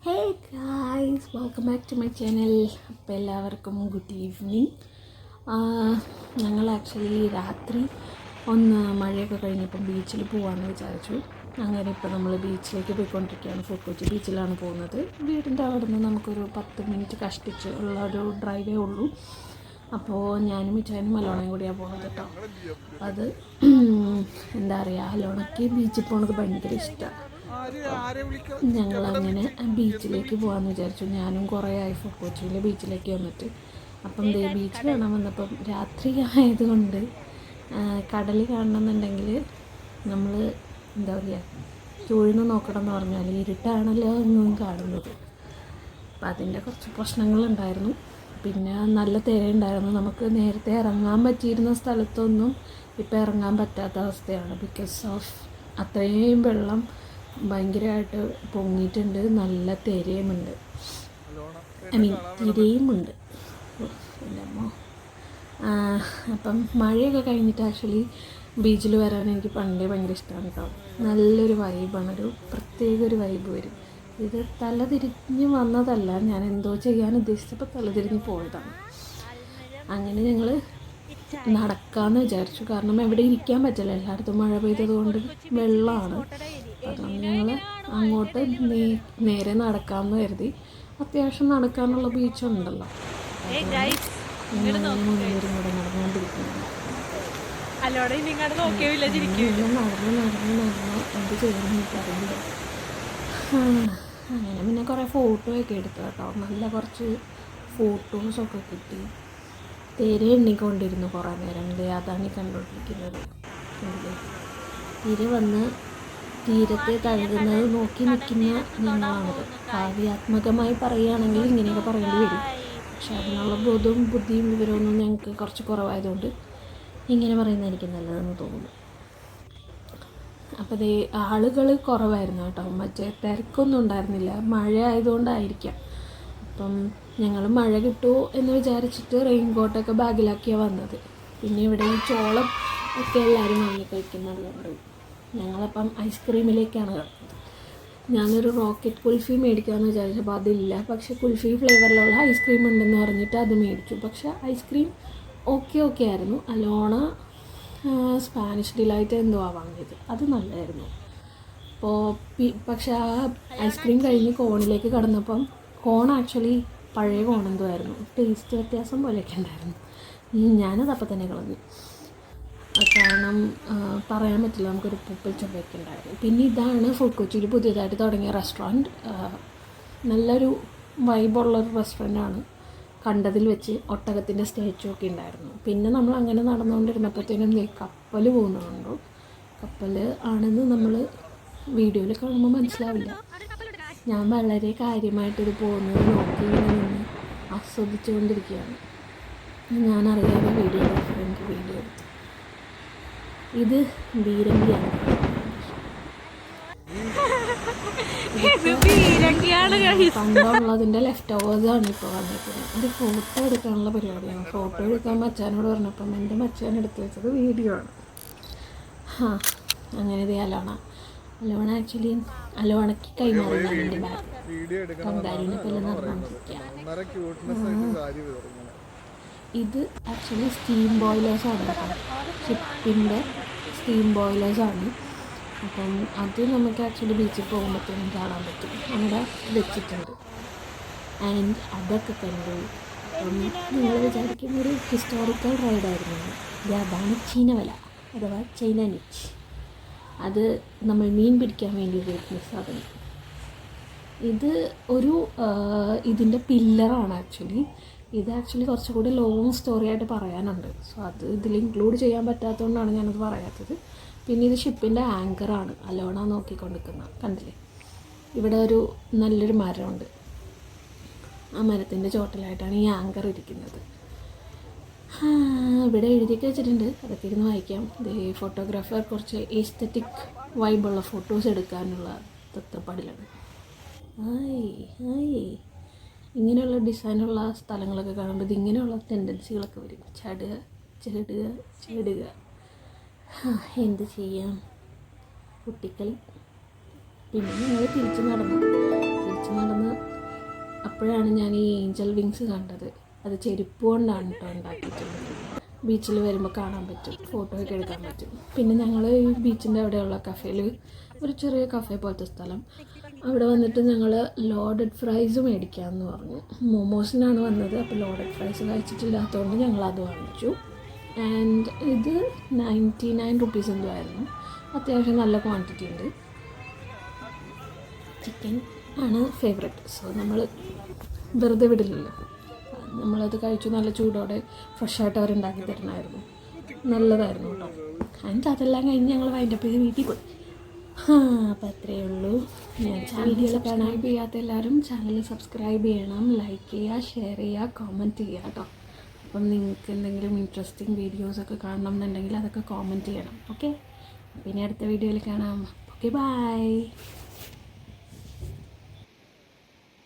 Hey guys, welcome back to my channel. അപ്പോൾ എല്ലാവർക്കും good evening. ഞങ്ങൾ ആക്ച്വലി രാത്രി ഒന്ന് മഴയൊക്കെ കഴിഞ്ഞപ്പം ബീച്ചിൽ പോകാമെന്ന് വിചാരിച്ചു. അങ്ങനെ ഇപ്പോൾ നമ്മൾ ബീച്ചിലേക്ക് പോയിക്കൊണ്ടിരിക്കുകയാണ്. ഫോർട്ട് കൊച്ചി ബീച്ചിലാണ് പോകുന്നത്. വീടിൻ്റെ അവിടെ നിന്ന് നമുക്കൊരു 10 മിനിറ്റ് കഷ്ടിച്ച് ഉള്ള ഒരു ഡ്രൈവേ ഉള്ളൂ. അപ്പോൾ ഞാനും മിച്ചാനും അലോണയും കൂടിയാണ് പോകുന്നത് കേട്ടോ. അത് എന്താ പറയുക, അലോണയ്ക്ക് ബീച്ചിൽ പോകുന്നത് ഭയങ്കര ഇഷ്ടമാണ്. ഞങ്ങളങ്ങനെ ബീച്ചിലേക്ക് പോകാമെന്ന് വിചാരിച്ചു. ഞാനും കുറേ ആയി ഫോർട്ട് കൊച്ചിയിൽ ബീച്ചിലേക്ക് വന്നിട്ട്. അപ്പം ബീച്ച് കാണാൻ വന്നപ്പം രാത്രി ആയതുകൊണ്ട് കടൽ കാണണമെന്നുണ്ടെങ്കിൽ നമ്മൾ എന്താ പറയുക, ചൂഴ്ന്ന് നോക്കണം എന്ന് പറഞ്ഞാൽ ഇരുട്ടാണല്ലോ ഒന്നും കാണുന്നത്. അപ്പം അതിൻ്റെ കുറച്ച് പ്രശ്നങ്ങളുണ്ടായിരുന്നു. പിന്നെ നല്ല തിരയുണ്ടായിരുന്നു. നമുക്ക് നേരത്തെ ഇറങ്ങാൻ പറ്റിയിരുന്ന സ്ഥലത്തൊന്നും ഇപ്പോൾ ഇറങ്ങാൻ പറ്റാത്ത അവസ്ഥയാണ്. ബിക്കോസ് ഓഫ് അത്രയും വെള്ളം ഭയങ്കരമായിട്ട് പൊങ്ങിയിട്ടുണ്ട്. നല്ല തിരയുമുണ്ട്, തിരയുമുണ്ട്. അപ്പം മഴയൊക്കെ കഴിഞ്ഞിട്ട് ആക്ച്വലി ബീച്ചിൽ വരാൻ എനിക്ക് പണ്ടേ ഭയങ്കര ഇഷ്ടമാണ് കേട്ടോ. നല്ലൊരു വൈബാണ്, ഒരു പ്രത്യേക ഒരു വൈബ് വരും. ഇത് തലതിരിഞ്ഞ് വന്നതല്ല, ഞാൻ എന്തോ ചെയ്യാൻ ഉദ്ദേശിച്ചപ്പോൾ തലതിരിഞ്ഞ് പോയതാണ്. അങ്ങനെ ഞങ്ങൾ നടക്കാമെന്ന് വിചാരിച്ചു. കാരണം എവിടെ ഇരിക്കാൻ പറ്റില്ല, എല്ലായിടത്തും മഴ പെയ്തതുകൊണ്ട് വെള്ളമാണ്. അതുകൊണ്ട് ഞങ്ങൾ അങ്ങോട്ട് നേരെ നടക്കാമെന്ന് കരുതി. അത്യാവശ്യം നടക്കാനുള്ള ബീച്ചുണ്ടല്ലോ. മുന്നേറും കൂടെ നടന്നുകൊണ്ടിരിക്കുന്നു. നടന്ന് എന്ത് ചെയ്യുമെന്ന് എനിക്കറിയില്ല. അങ്ങനെ പിന്നെ കുറേ ഫോട്ടോയൊക്കെ എടുത്തു കേട്ടോ. നല്ല കുറച്ച് ഫോട്ടോസൊക്കെ കിട്ടി. തിര എണ്ണിക്കൊണ്ടിരുന്നു കുറേ നേരം. അതാണ് ഈ കണ്ടുകൊണ്ടിരിക്കുന്നത്. തിര വന്ന് തീരത്തെ തഴുകുന്നത് നോക്കി നിൽക്കുന്ന ഞങ്ങളാണിത്. കാവ്യാത്മകമായി പറയുകയാണെങ്കിൽ ഇങ്ങനെയൊക്കെ പറയേണ്ടി വരും. പക്ഷെ അതിനുള്ള ബോധവും ബുദ്ധിയും വിവരമൊന്നും ഞങ്ങൾക്ക് കുറച്ച് കുറവായതുകൊണ്ട് ഇങ്ങനെ പറയുന്നതായിരിക്കും നല്ലതെന്ന് തോന്നുന്നു. അപ്പോൾ ആളുകൾ കുറവായിരുന്നു കേട്ടോ. മറ്റേ തിരക്കൊന്നും ഉണ്ടായിരുന്നില്ല. മഴ ആയതുകൊണ്ടായിരിക്കാം. അപ്പം ഞങ്ങൾ മഴ കിട്ടുമോ എന്ന് വിചാരിച്ചിട്ട് റെയിൻ കോട്ടൊക്കെ ബാഗിലാക്കിയാണ് വന്നത്. പിന്നെ ഇവിടെ ഈ ചോളം ഒക്കെ എല്ലാവരും വാങ്ങി കഴിക്കുന്നുണ്ട്. ഞങ്ങളപ്പം ഐസ്ക്രീമിലേക്കാണ് കിടന്നത്. ഞാനൊരു റോക്കറ്റ് കുൽഫി മേടിക്കാമെന്ന് വിചാരിച്ചപ്പോൾ അതില്ല. പക്ഷേ കുൽഫി ഫ്ലേവറിലുള്ള ഐസ്ക്രീം ഉണ്ടെന്ന് പറഞ്ഞിട്ട് അത് മേടിച്ചു. പക്ഷേ ഐസ്ക്രീം ഓക്കെ ആയിരുന്നു. അലോണ സ്പാനിഷ് ഡിലൈറ്റ് എന്തോ വാങ്ങിയത്, അത് നല്ലതായിരുന്നു. പക്ഷേ ആ ഐസ്ക്രീം കഴിഞ്ഞ് കോണിലേക്ക് കടന്നപ്പം കോൺ ആക്ച്വലി പഴയ കോണെന്തോ ആയിരുന്നു. ടേസ്റ്റ് വ്യത്യാസം പോലെയൊക്കെ ഉണ്ടായിരുന്നു. ഞാനതപ്പം തന്നെ കളഞ്ഞു. കാരണം പറയാൻ പറ്റില്ല, നമുക്കൊരു പൂപ്പൽ ചൊവ്വയൊക്കെ ഉണ്ടായിരുന്നു. പിന്നെ ഇതാണ് ഫോർട്ട് കൊച്ചിയിൽ പുതിയതായിട്ട് തുടങ്ങിയ റെസ്റ്റോറൻറ്റ്. നല്ലൊരു വൈബുള്ളൊരു റെസ്റ്റോറൻറ്റാണ്. കണ്ടതിൽ വെച്ച് ഒട്ടകത്തിൻ്റെ സ്റ്റാച്ചു ഒക്കെ ഉണ്ടായിരുന്നു. പിന്നെ നമ്മൾ അങ്ങനെ നടന്നുകൊണ്ടിരുന്നപ്പോഴത്തേനും കപ്പൽ പോകുന്നുണ്ടോ. കപ്പൽ ആണെന്ന് നമ്മൾ വീഡിയോയിൽ കാണുമ്പോൾ മനസ്സിലാവില്ല. ഞാൻ വളരെ കാര്യമായിട്ടിത് പോകുന്നത് നോക്കി നിന്ന് ആസ്വദിച്ചുകൊണ്ടിരിക്കുകയാണ്. ഞാനറിയാതെ എനിക്ക് വീഡിയോ എടുത്തു. ഇത് ബീരങ്കിയാണ്. പണ്ടുള്ളതിൻ്റെ ലെഫ്റ്റ് ഓവേഴ്സാണ് ഇപ്പോൾ വന്നിരിക്കുന്നത്. ഇത് ഫോട്ടോ എടുക്കാനുള്ള പരിപാടിയാണ്. ഫോട്ടോ എടുക്കാൻ മച്ചാനോട് പറഞ്ഞപ്പം എൻ്റെ മച്ചാൻ എടുത്ത് വെച്ചത് വീഡിയോ ആണ്. അങ്ങനെ ഇത് അലോണ ആക്ച്വലി അലോണയ്ക്ക് കൈമാറിയാണ് എൻ്റെ ബാഗ്. കങ്കാരുവിനെ പോലെ നടന്നുകൊണ്ടിരിക്കുകയാണ്. ഇത് ആക്ച്വലി സ്റ്റീം ബോയിലേഴ്സാണ് കേട്ടോ. ഷിപ്പിൻ്റെ സ്റ്റീം ബോയിലേഴ്സാണ്. അപ്പം അത് നമുക്ക് ആക്ച്വലി ബീച്ചിൽ പോകുമ്പോഴത്തേനും കാണാൻ പറ്റും. അവിടെ വെച്ചിട്ടുണ്ട്. ആൻഡ് അതൊക്കെ കണ്ടു. അപ്പം നിങ്ങൾ വിചാരിക്കുന്നൊരു ഹിസ്റ്റോറിക്കൽ റൈഡായിരുന്നു. അതാണ് ചീനവല അഥവാ ചൈന നിച്ച്. അത് നമ്മൾ മീൻ പിടിക്കാൻ വേണ്ടി ഉപയോഗിക്കുന്ന സാധനം. ഇത് ഒരു ഇതിൻ്റെ പില്ലറാണ് ആക്ച്വലി. ഇത് ആക്ച്വലി കുറച്ചുകൂടി ലോങ് സ്റ്റോറി ആയിട്ട് പറയാനുണ്ട്. സോ അത് ഇതിൽ ഇൻക്ലൂഡ് ചെയ്യാൻ പറ്റാത്തതുകൊണ്ടാണ് ഞാനത് പറയാത്തത്. പിന്നെ ഇത് ഷിപ്പിൻ്റെ ആങ്കറാണ്. അലോണ നോക്കിക്കൊണ്ടിരിക്കുന്ന കണ്ടില്ലേ. ഇവിടെ ഒരു നല്ലൊരു മരമുണ്ട്. ആ മരത്തിൻ്റെ ചോട്ടിലായിട്ടാണ് ഈ ആങ്കർ ഇരിക്കുന്നത്. ഇവിടെ എഴുതിയൊക്കെ വെച്ചിട്ടുണ്ട്, അതൊക്കെ ഇരുന്ന് വായിക്കാം. ഫോട്ടോഗ്രാഫർ കുറച്ച് എസ്തെറ്റിക് വൈബുള്ള ഫോട്ടോസ് എടുക്കാനുള്ള തത്രപ്പാടിലാണ്. ഇങ്ങനെയുള്ള ഡിസൈനുള്ള സ്ഥലങ്ങളൊക്കെ കാണുമ്പോൾ ഇതിങ്ങനെയുള്ള ടെൻഡൻസികളൊക്കെ വരും. ചാടുക. എന്ത് ചെയ്യാം, കുട്ടിക്കളി. പിന്നെ ഞങ്ങൾ തിരിച്ച് നടന്ന് അപ്പോഴാണ് ഞാൻ ഈ ഏഞ്ചൽ വിങ്സ് കണ്ടത്. അത് ചെരുപ്പ് കൊണ്ടാണ് കേട്ടോ ഉണ്ടാക്കിയിട്ടുള്ളത്. ബീച്ചിൽ വരുമ്പോൾ കാണാൻ പറ്റും, ഫോട്ടോ ഒക്കെ എടുക്കാൻ പറ്റും. പിന്നെ ഞങ്ങൾ ഈ ബീച്ചിൻ്റെ അവിടെയുള്ള കഫേയിൽ, ഒരു ചെറിയ കഫേ പോലത്തെ സ്ഥലം, അവിടെ വന്നിട്ട് ഞങ്ങൾ ലോഡഡ് ഫ്രൈസ് മേടിക്കാമെന്ന് പറഞ്ഞു. മോമോസിനാണ് വന്നത്, അപ്പോൾ ലോഡഡ് ഫ്രൈസ് കഴിച്ചിട്ടില്ലാത്തതുകൊണ്ട് ഞങ്ങളത് വാങ്ങിച്ചു. ആൻഡ് ഇത് 99 റുപ്പീസ് എന്തോ ആയിരുന്നു. അത്യാവശ്യം നല്ല ക്വാണ്ടിറ്റി ഉണ്ട്. ചിക്കൻ ആണ് ഫേവറേറ്റ്, സോ നമ്മൾ വെറുതെ വിടില്ലല്ലോ. നമ്മളത് കഴിച്ചു. നല്ല ചൂടോടെ ഫ്രഷായിട്ട് അവരുണ്ടാക്കി തരണമായിരുന്നു. നല്ലതായിരുന്നു കേട്ടോ. എന്നിട്ട് അതെല്ലാം കഴിഞ്ഞ് ഞങ്ങൾ വൈൻഡപ്പ് ചെയ്ത് വീട്ടിൽ പോയി. അപ്പോൾ അത്രയേ ഉള്ളൂ. ഞാൻ വീഡിയോ സബ്സ്ക്രൈബ് ചെയ്യാത്ത എല്ലാവരും ചാനൽ സബ്സ്ക്രൈബ് ചെയ്യണം, ലൈക്ക് ചെയ്യുക, ഷെയർ ചെയ്യുക, കമൻറ്റ് ചെയ്യുക കേട്ടോ. അപ്പം നിങ്ങൾക്ക് എന്തെങ്കിലും ഇൻട്രസ്റ്റിംഗ് വീഡിയോസൊക്കെ കാണണം എന്നുണ്ടെങ്കിൽ അതൊക്കെ കോമൻറ്റ് ചെയ്യണം. ഓക്കെ, പിന്നെ അടുത്ത വീഡിയോയിൽ കാണാം. Okay, by.